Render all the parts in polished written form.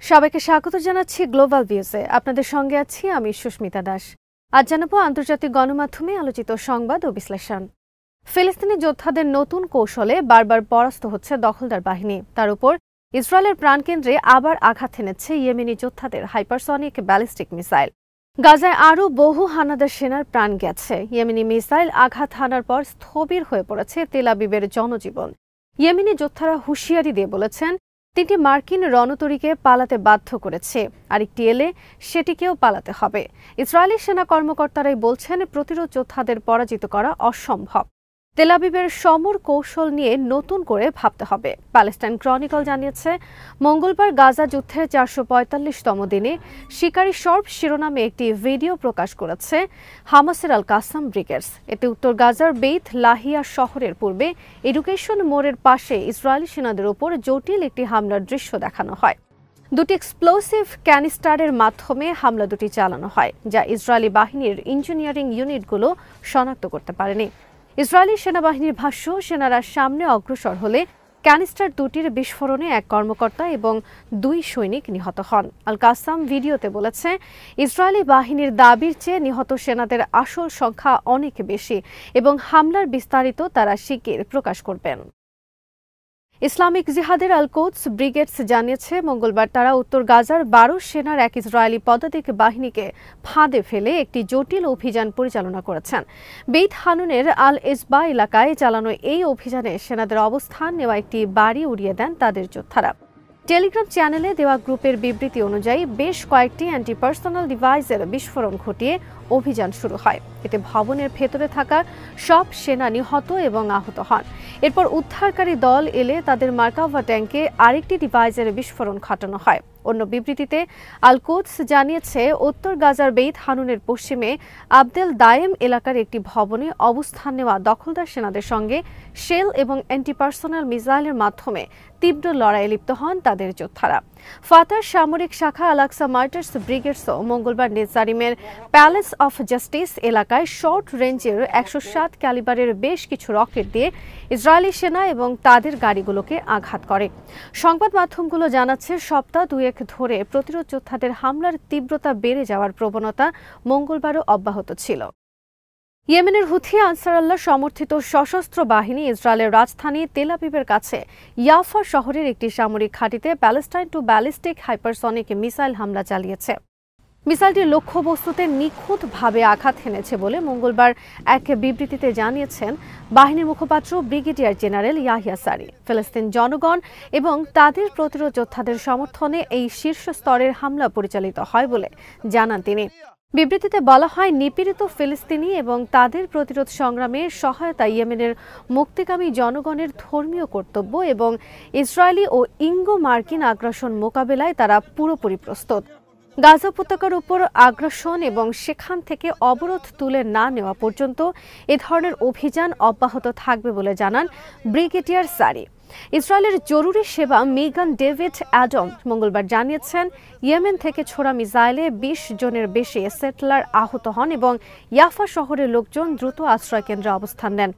সবাইকে স্বাগত জানাচ্ছি গ্লোবাল ভিউজে। আপনাদের সঙ্গে আছি আমি সুস্মিতা দাস। আজ জানাবো আন্তর্জাতিক গণমাধ্যমে আলোচিত সংবাদ ও বিশ্লেষণ। ফিলিস্তিনি যোদ্ধাদের নতুন কৌশলে বারবার পরাস্ত হচ্ছে দখলদার বাহিনী। তার উপর ইসরায়েলের প্রাণকেন্দ্রে আবার আঘাত হেনেছে ইয়েমেনি যোদ্ধাদের হাইপারসনিক ব্যালিস্টিক মিসাইল। গাজায় আরও বহু হানাদার সেনার প্রাণ গেছে। ইয়েমেনি মিসাইল আঘাত হানার পর স্থবির হয়ে পড়েছে তেল আবিবের জনজীবন। ইয়েমেনি যোদ্ধারা হুঁশিয়ারি দিয়ে বলেছেন, তিনটি মার্কিন রণতরীকে পালাতে বাধ্য করেছে, আরেকটি এলে সেটিকেও পালাতে হবে। ইসরায়েলি সেনা কর্মকর্তারাই বলছেন, প্রতিরোধ যোদ্ধাদের পরাজিত করা অসম্ভব। তেল আবিবের সমর কৌশল নিয়ে নতুন করে ভাবতে হবে। প্যালেস্টাইন ক্রনিকল জানিয়েছে, মঙ্গলবার গাজা যুদ্ধের 445তম দিনে শিকারি সর্ব শিরোনামে একটি ভিডিও প্রকাশ করেছে হামাসের আল কাসাম ব্রিগেডস। এতে উত্তর গাজার বেইত লাহিয়া শহরের পূর্বে এডুকেশন মোড়ের পাশে ইসরায়েলি সেনাদের উপর জটিল একটি হামলার দৃশ্য দেখানো হয়। দুটি এক্সপ্লোসিভ ক্যানিস্টারের মাধ্যমে হামলা দুটি চালানো হয়, যা ইসরায়েলি বাহিনীর ইঞ্জিনিয়ারিং ইউনিটগুলো শনাক্ত করতে পারেনি। ইসরায়েলি সেনাবাহিনীর ভাষ্য, সেনারা সামনে অগ্রসর হলে ক্যানিস্টার দুটির বিস্ফোরণে এক কর্মকর্তা এবং 2 সৈনিক নিহত হন। আল কাসাম ভিডিওতে বলেছে, ইসরায়েলি বাহিনীর দাবির চেয়ে নিহত সেনাদের আসল সংখ্যা অনেক বেশি এবং হামলার বিস্তারিত তারা শিগগির প্রকাশ করবেন। ইসলামিক জিহাদের আল কোদস ব্রিগেডস জানিয়েছে, মঙ্গলবার তারা উত্তর গাজার 12 সেনার এক ইসরায়েলি পদাতিক বাহিনীকে ফাঁদে ফেলে একটি জটিল অভিযান পরিচালনা করেছেন। বেইত হানুনের আল এজবা এলাকায় চালানো এই অভিযানে সেনাদের অবস্থান নেওয়া একটি বাড়ি উড়িয়ে দেন তাদের যোদ্ধারা। টেলিগ্রাম চ্যানেলে দেওয়া গ্রুপের বিবৃতি অনুযায়ী বেশ কয়েকটি অ্যান্টি পার্সোনাল ডিভাইসের বিস্ফোরণ ঘটিয়ে অভিযান শুরু হয়। এতে ভবনের ভেতরে থাকা সব সেনা নিহত এবং আহত হন। এরপর উদ্ধারকারী দল এলে তাদের মার্কাভা ট্যাঙ্কে আরেকটি ডিভাইসের বিস্ফোরণ ঘটানো হয়। অন্য বিবৃতিতে আল কোদস জানিয়েছে, উত্তর গাজার বেইত হানুনের পশ্চিমে আবদেল দায়েম এলাকার একটি ভবনে অবস্থান নেওয়া দখলদার সেনাদের সঙ্গে শেল এবং অ্যান্টিপার্সোনাল মিসাইলের মাধ্যমে তীব্র লড়াইয়ে লিপ্ত হন তাদের যোদ্ধারা। ফাতার সামরিক শাখা আল-আকসা মার্টার্স ব্রিগেডসও মঙ্গলবার নেজারিমের প্যালেস অফ জাস্টিস এলাকায় শর্ট রেঞ্জের 107 ক্যালিবারের বেশ কিছু রকেট দিয়ে ইসরায়েলি সেনা এবং তাদের গাড়িগুলোকে আঘাত করে। সংবাদ মাধ্যমগুলো জানাচ্ছে, সপ্তাহ দুয়েক ধরে প্রতিরোধ যোদ্ধাদের হামলার তীব্রতা বেড়ে যাওয়ার প্রবণতা মঙ্গলবারও অব্যাহত ছিল। ইয়েমেনের হুথি আনসার আল্লাহ সমর্থিত সশস্ত্র বাহিনী ইসরায়েলের রাজধানী তেল আবিবের কাছে ইয়াফা শহরের একটি সামরিক ঘাঁটিতে Palestine two ballistic hypersonic missile হামলা চালিয়েছে। মিসাইলটির লক্ষ্যবস্তুতে নিখুঁতভাবে আঘাত হেনেছে বলে মঙ্গলবার এক বিবৃতিতে জানিয়েছেন বাহিনীর মুখপাত্র ব্রিগেডিয়ার জেনারেল ইয়াহিয়া সারি। ফিলিস্তিন জনগণ এবং তাদের প্রতিরোধ যোদ্ধাদের সমর্থনে এই শীর্ষ স্তরের হামলা পরিচালিত হয় বলে জানান তিনি। বিবৃতিতে বলা হয়, নিপীড়িত ফিলিস্তিনি এবং তাদের প্রতিরোধ সংগ্রামে সহায়তা ইয়েমেনের মুক্তিকামী জনগণের ধর্মীয় কর্তব্য এবং ইসরায়েলি ও ইঙ্গো মার্কিন আগ্রাসন মোকাবেলায় তারা পুরোপুরি প্রস্তুত। গাজা উপত্যকার উপর আগ্রাসন এবং সেখান থেকে অবরোধ তুলে না নেওয়া পর্যন্ত এ ধরনের অভিযান অব্যাহত থাকবে বলে জানান ব্রিগেডিয়ার সারি। ইসরায়েলের জরুরি সেবা মেগান ডেভিড অ্যাডম মঙ্গলবার জানিয়েছেন, ইয়েমেন থেকে ছোড়া মিসাইলে 20 জনের বেশি সেটলার আহত হন এবং ইয়াফা শহরের লোকজন দ্রুত আশ্রয় কেন্দ্রে অবস্থান নেন।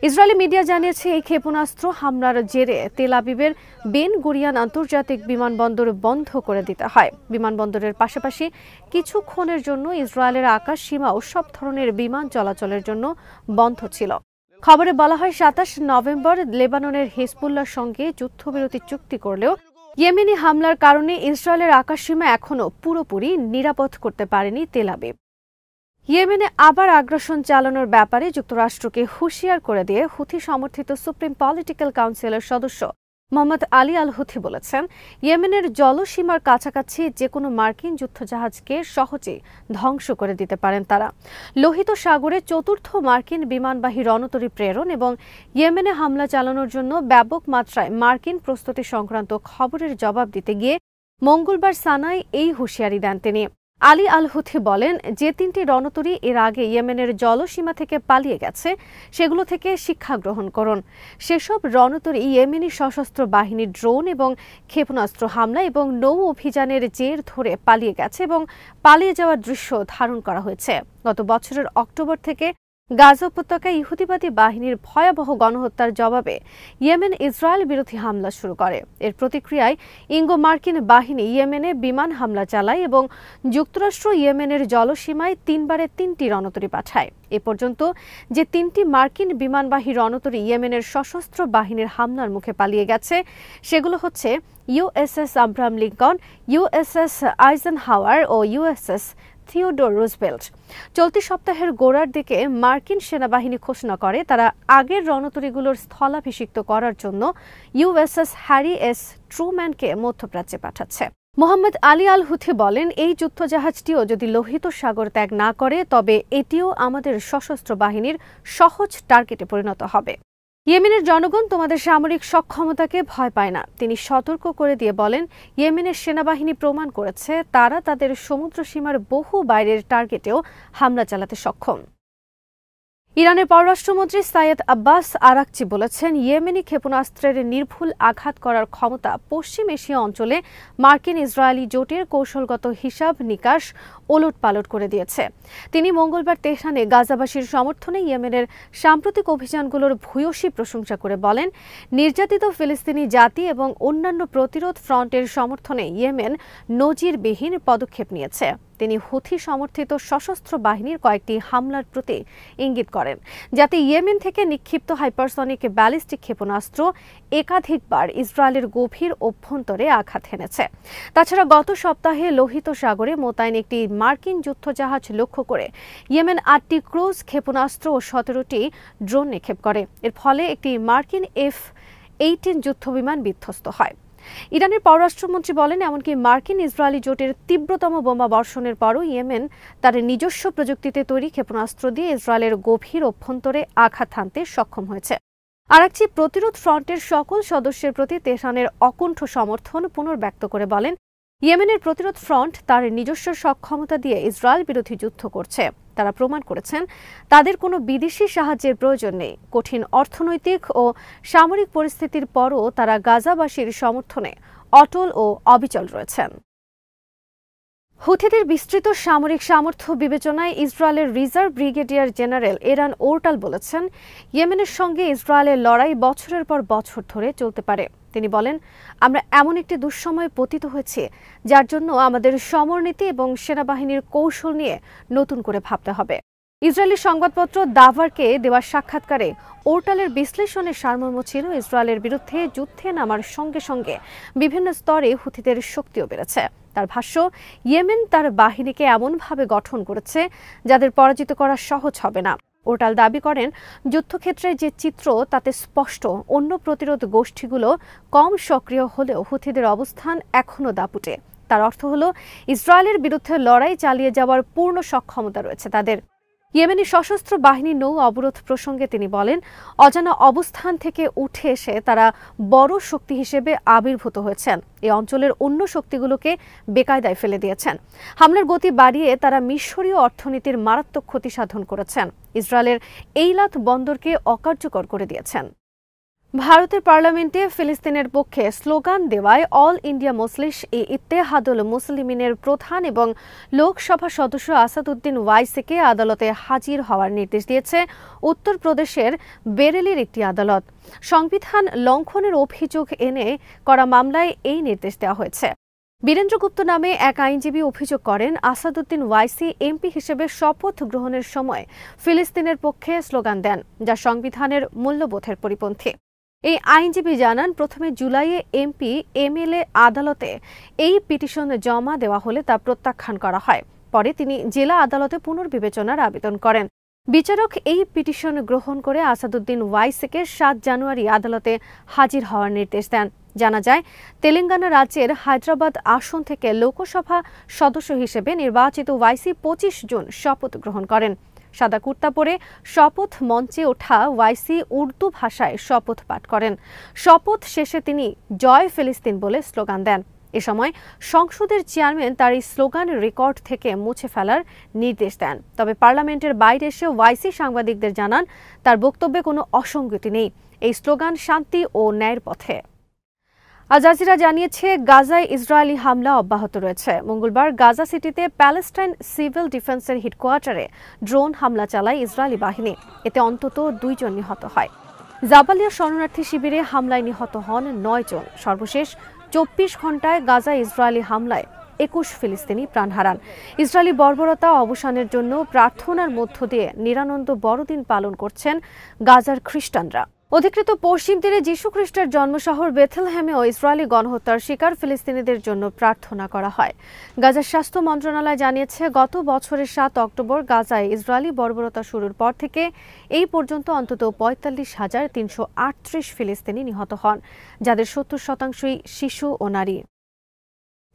ইসরায়েলি মিডিয়া জানিয়েছে, এই ক্ষেপণাস্ত্র হামলার জেরে তেল আবিবের বেন গুরিয়ান আন্তর্জাতিক বিমানবন্দর বন্ধ করে দিতে হয়। বিমানবন্দরের পাশাপাশি কিছুক্ষণের জন্য ইসরায়েলের আকাশ সীমাও সব ধরনের বিমান চলাচলের জন্য বন্ধ ছিল। খবরে বলা হয়, 27 নভেম্বর লেবাননের হিজবুল্লাহর সঙ্গে যুদ্ধবিরতি চুক্তি করলেও ইয়েমেনি হামলার কারণে ইসরায়েলের আকাশসীমা এখনও পুরোপুরি নিরাপদ করতে পারেনি তেল আবিব। ইয়েমেনে আবার আগ্রাসন চালানোর ব্যাপারে যুক্তরাষ্ট্রকে হুঁশিয়ার করে দিয়ে হুথি সমর্থিত সুপ্রিম পলিটিক্যাল কাউন্সিলের সদস্য মোহাম্মদ আলী আল হুথি বলেছেন, ইয়েমেনের জলসীমার কাছাকাছি যে কোনো মার্কিন যুদ্ধজাহাজকে সহজেই ধ্বংস করে দিতে পারেন তারা। লোহিত সাগরে 4র্থ মার্কিন বিমানবাহী রণতরী প্রেরণ এবং ইয়েমেনে হামলা চালানোর জন্য ব্যাপক মাত্রায় মার্কিন প্রস্তুতি সংক্রান্ত খবরের জবাব দিতে গিয়ে মঙ্গলবার সানায় এই হুঁশিয়ারি দেন তিনি। আলী আল হুথি বলেন, যে 3টি রণতরী এর আগে ইয়েমেনের জলসীমা থেকে পালিয়ে গেছে সেগুলো থেকে শিক্ষা গ্রহণ করুন। সেসব রণতরী ইয়েমেনি সশস্ত্র বাহিনীর ড্রোন এবং ক্ষেপণাস্ত্র হামলা এবং নৌ অভিযানের জের ধরে পালিয়ে গেছে এবং পালিয়ে যাওয়ার দৃশ্য ধারণ করা হয়েছে। গত বছরের অক্টোবর থেকে গাজা উপত্যকায় ইহুদিবাদী বাহিনীর ভয়াবহ গণহত্যার জবাবে ইয়েমেন ইসরায়েল বিরোধী হামলা শুরু করে। এর প্রতিক্রিয়ায় ইঙ্গো মার্কিন বাহিনী ইয়েমেনে বিমান হামলা চালায় এবং যুক্তরাষ্ট্র ইয়েমেনের জলসীমায় 3বারে 3টি রণতরী পাঠায়। এ পর্যন্ত যে 3টি মার্কিন বিমানবাহী রণতরী ইয়েমেনের সশস্ত্র বাহিনীর হামলার মুখে পালিয়ে গেছে সেগুলো হচ্ছে USS Abraham Lincoln, USS Eisenhower ও ইউএসএস থিওডোর রুজভেল্ট। চলতি সপ্তাহের গোড়ার দিকে মার্কিন সেনাবাহিনী ঘোষণা করে তারা আগের রণতরীগুলোর স্থলাভিষিক্ত করার জন্য ইউএসএস হ্যারি এস ট্রুম্যানকে মধ্যপ্রাচ্যে পাঠাচ্ছে। মোহাম্মদ আলী আল হুথি বলেন, এই যুদ্ধজাহাজটিও যদি লোহিত সাগর ত্যাগ না করে তবে এটিও আমাদের সশস্ত্র বাহিনীর সহজ টার্গেটে পরিণত হবে। ইয়েমেনের জনগণ তোমাদের সামরিক সক্ষমতাকে ভয় পায় না, তিনি সতর্ক করে দিয়ে বলেন, ইয়েমেনের সেনাবাহিনী প্রমাণ করেছে তারা তাদের সমুদ্র সীমার বহু বাইরের টার্গেটেও হামলা চালাতে সক্ষম। ইরানের পররাষ্ট্রমন্ত্রী সাইয়েদ আব্বাস আরাকচি বলেছেন, ইয়েমেনি ক্ষেপণাস্ত্রের নির্ভুল আঘাত করার ক্ষমতা পশ্চিম এশিয়া অঞ্চলে মার্কিন ইসরায়েলি জোটের কৌশলগত হিসাব নিকাশ ওলটপালট করে দিয়েছে। তিনি মঙ্গলবার তেহরানে গাজাবাসীর সমর্থনে ইয়েমেনের সাম্প্রতিক অভিযানগুলোর ভূয়সী প্রশংসা করে বলেন, নির্যাতিত ফিলিস্তিনি জাতি এবং অন্যান্য প্রতিরোধ ফ্রন্টের সমর্থনে ইয়েমেন নজিরবিহীন পদক্ষেপ নিয়েছে। তিনি হুথি সমর্থিত সশস্ত্র বাহিনীর কয়েকটি হামলার প্রতি ইঙ্গিত করেন, যাতে ইয়েমেন থেকে নিক্ষিপ্ত হাইপারসনিক ব্যালিস্টিক ক্ষেপণাস্ত্র একাধিকবার ইসরায়েলের গভীর অভ্যন্তরে আঘাত হেনেছে। তাছাড়া গত সপ্তাহে লোহিত সাগরে মোতায়েন একটি মার্কিন যুদ্ধজাহাজ লক্ষ্য করে ইয়েমেন 8টি ক্রুজ ক্ষেপণাস্ত্র ও 17টি ড্রোন নিক্ষেপ করে। এর ফলে একটি মার্কিন F-18 যুদ্ধবিমান বিধ্বস্ত হয়। ইরানের পররাষ্ট্রমন্ত্রী বলেন, এমনকি মার্কিন ইসরায়েলি জোটের তীব্রতম বোমা বর্ষণের পরও ইয়েমেন তার নিজস্ব প্রযুক্তিতে তৈরি ক্ষেপণাস্ত্র দিয়ে ইসরায়েলের গভীর অভ্যন্তরে আঘাত হানতে সক্ষম হয়েছে। আরাকচি প্রতিরোধ ফ্রন্টের সকল সদস্যের প্রতি তেহরানের অকুণ্ঠ সমর্থন পুনর্ব্যক্ত করে বলেন, ইয়েমেনের প্রতিরোধ ফ্রন্ট তার নিজস্ব সক্ষমতা দিয়ে ইসরায়েল বিরোধী যুদ্ধ করছে। তারা প্রমাণ করেছেন তাদের কোনো বিদেশি সাহায্যের প্রয়োজন নেই। কঠিন অর্থনৈতিক ও সামরিক পরিস্থিতির পরও তারা গাজাবাসীর সমর্থনে অটল ও অবিচল রয়েছেন। হুথিদের বিস্তৃত সামরিক সামর্থ্য বিবেচনায় ইসরায়েলের রিজার্ভ ব্রিগেডিয়ার জেনারেল এরান ওরটাল বলেছেন, ইয়েমেনের সঙ্গে ইসরায়েলের লড়াই বছরের পর বছর ধরে চলতে পারে। তিনি বলেন, আমরা এমন একটি দুঃসময়ে পতিত হয়েছি যার জন্য আমাদের সমরনীতি এবং সেনাবাহিনীর কৌশল নিয়ে নতুন করে ভাবতে হবে। ইসরায়েলি সংবাদপত্র দাভারকে দেওয়া সাক্ষাৎকারে ওরটালের বিশ্লেষণের সারমর্ম ছিল, ইসরায়েলের বিরুদ্ধে যুদ্ধে নামার সঙ্গে সঙ্গে বিভিন্ন স্তরে হুথিদের শক্তিও বেড়েছে। তার ভাষ্য, ইয়েমেন তার বাহিনীকে এমনভাবে গঠন করেছে যাদের পরাজিত করা সহজ হবে না। ওরটাল দাবি করেন, যুদ্ধক্ষেত্রের যে চিত্র তাতে স্পষ্ট অন্য প্রতিরোধ গোষ্ঠীগুলো কম সক্রিয় হলেও হুথিদের অবস্থান এখনও দাপুটে। তার অর্থ হল, ইসরায়েলের বিরুদ্ধে লড়াই চালিয়ে যাওয়ার পূর্ণ সক্ষমতা রয়েছে তাদের। ইয়েমেনি সশস্ত্র বাহিনী নৌ অবরোধ প্রসঙ্গে তিনি বলেন, অজানা অবস্থান থেকে উঠে এসে তারা বড় শক্তি হিসেবে আবির্ভূত হয়েছেন। এই অঞ্চলের অন্য শক্তিগুলোকে বেকায়দায় ফেলে দিয়েছেন। হামলার গতি বাড়িয়ে তারা মিশরীয় অর্থনীতির মারাত্মক ক্ষতি সাধন করেছেন। ইসরায়েলের এইলাত বন্দরকে অকার্যকর করে দিয়েছেন। ভারতের পার্লামেন্টে ফিলিস্তিনের পক্ষে স্লোগান দেওয়ায় অল ইন্ডিয়া মজলিস ইত্তেহাদুল মুসলিমিনের প্রধান এবং লোকসভা সদস্য আসাদুদ্দিন ওয়াইসিকে আদালতে হাজির হওয়ার নির্দেশ দিয়েছে উত্তরপ্রদেশের বেরেলির একটি আদালত। সংবিধান লঙ্ঘনের অভিযোগ এনে করা মামলায় এই নির্দেশ দেওয়া হয়েছে। বীরেন্দ্র গুপ্ত নামে এক আইনজীবী অভিযোগ করেন, আসাদুদ্দিন ওয়াইসি এমপি হিসেবে শপথ গ্রহণের সময় ফিলিস্তিনের পক্ষে স্লোগান দেন, যা সংবিধানের মূল্যবোধের পরিপন্থী। এই আইনজীবী জানান, প্রথমে জুলাইয়ে এমপি এমএলএ আদালতে এই পিটিশন জমা দেওয়া হলে তা প্রত্যাখ্যান করা হয়। পরে তিনি জেলা আদালতে পুনর্বিবেচনার আবেদন করেন। বিচারক এই পিটিশন গ্রহণ করে আসাদুদ্দিন ওয়াইসিকে 7 জানুয়ারি আদালতে হাজির হওয়ার নির্দেশ দেন। জানা যায়, তেলেঙ্গানা রাজ্যের হায়দ্রাবাদ আসন থেকে লোকসভা সদস্য হিসেবে নির্বাচিত ওয়াইসি 25 জুন শপথ গ্রহণ করেন। সাদা কুর্তা পরে শপথ মঞ্চে ওঠা ওয়াইসি উর্দু ভাষায় শপথ পাঠ করেন। শপথ শেষে তিনি জয় ফিলিস্তিন বলে স্লোগান দেন। এ সময় সংসদের চেয়ারম্যান তার এই স্লোগান রেকর্ড থেকে মুছে ফেলার নির্দেশ দেন। তবে পার্লামেন্টের বাইরে এসে ওয়াইসি সাংবাদিকদের জানান, তার বক্তব্যে কোনো অসঙ্গতি নেই। এই স্লোগান শান্তি ও ন্যায়ের পথে। আল জাজিরা জানিয়েছে গাজায় ইসরায়েলি হামলা অব্যাহত রয়েছে। মঙ্গলবার গাজা সিটিতে প্যালেস্টাইন সিভিল ডিফেন্সের হেডকোয়ার্টারে ড্রোন হামলা চালায় ইসরায়েলি বাহিনী। এতে অন্তত 2 জন নিহত হয়। জাবালিয়া শরণার্থী শিবিরে হামলায় নিহত হন 9 জন। সর্বশেষ 24 ঘণ্টায় গাজায় ইসরায়েলি হামলায় 21 ফিলিস্তিনি প্রাণ হারান। ইসরায়েলি বর্বরতা অবসানের জন্য প্রার্থনার মধ্য দিয়ে নিরানন্দ বড়দিন পালন করছেন গাজার খ্রিস্টানরা। অধিকৃত পশ্চিম তীরে যীশু খ্রিস্টের জন্মশহর বেথেলহেমেও ইসরায়েলি গণহত্যার শিকার ফিলিস্তিনিদের জন্য প্রার্থনা করা হয়। গাজার স্বাস্থ্য মন্ত্রণালয় জানিয়েছে, গত বছরের 7 অক্টোবর গাজায় ইসরায়েলি বর্বরতা শুরুর পর থেকে এই পর্যন্ত অন্তত 45,338 ফিলিস্তিনি নিহত হন, যাদের 70% শিশু ও নারী।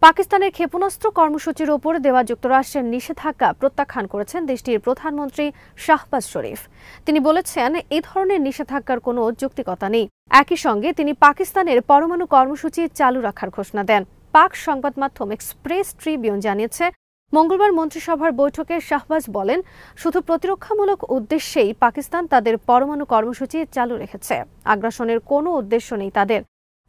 পাকিস্তানের ক্ষেপণাস্ত্র কর্মসূচির ওপর দেওয়া যুক্তরাষ্ট্রের নিষেধাজ্ঞা প্রত্যাখ্যান করেছেন দেশটির প্রধানমন্ত্রী শাহবাজ শরীফ। তিনি বলেছেন, এই ধরনের নিষেধাজ্ঞার কোনো যৌক্তিকতা নেই। একই সঙ্গে তিনি পাকিস্তানের পরমাণু কর্মসূচি চালু রাখার ঘোষণা দেন। পাক সংবাদ মাধ্যম এক্সপ্রেস ট্রিবিউন জানিয়েছে, মঙ্গলবার মন্ত্রিসভার বৈঠকে শাহবাজ বলেন, শুধু প্রতিরক্ষামূলক উদ্দেশ্যেই পাকিস্তান তাদের পরমাণু কর্মসূচি চালু রেখেছে। আগ্রাসনের কোনো উদ্দেশ্য নেই তাদের।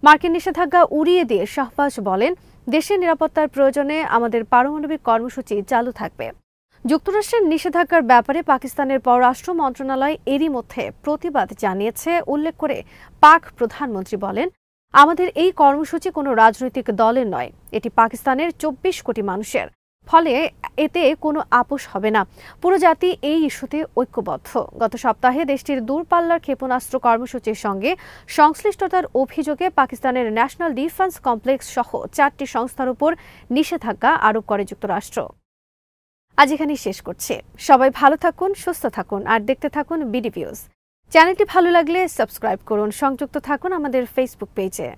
মার্কিন নিষেধাজ্ঞা উড়িয়ে দিয়ে শাহবাজ বলেন, দেশের নিরাপত্তার প্রয়োজনে আমাদের পারমাণবিক কর্মসূচি চালু থাকবে। যুক্তরাষ্ট্রের নিষেধাজ্ঞার ব্যাপারে পাকিস্তানের পররাষ্ট্র মন্ত্রণালয় এরই মধ্যে প্রতিবাদ জানিয়েছে। উল্লেখ করে পাক প্রধানমন্ত্রী বলেন, আমাদের এই কর্মসূচি কোনো রাজনৈতিক দলের নয়, এটি পাকিস্তানের 24 কোটি মানুষের। ফলে এতে কোনো আপোষ হবে না। পুরো জাতি এই ইস্যুতে ঐক্যবদ্ধ। গত সপ্তাহে দেশটির দূরপাল্লার ক্ষেপণাস্ত্র কর্মসূচির সঙ্গে সংশ্লিষ্টতার অভিযোগে পাকিস্তানের ন্যাশনাল ডিফেন্স কমপ্লেক্স সহ 4টি সংস্থার উপর নিষেধাজ্ঞা আরোপ করে যুক্তরাষ্ট্র। আজ এখানেই শেষ করছি। সবাই ভালো থাকুন, সুস্থ থাকুন আর দেখতে থাকুন বিডি ভিউজ। চ্যানেলটি ভালো লাগলে সাবস্ক্রাইব করুন। সংযুক্ত থাকুন আমাদের ফেসবুক পেজে।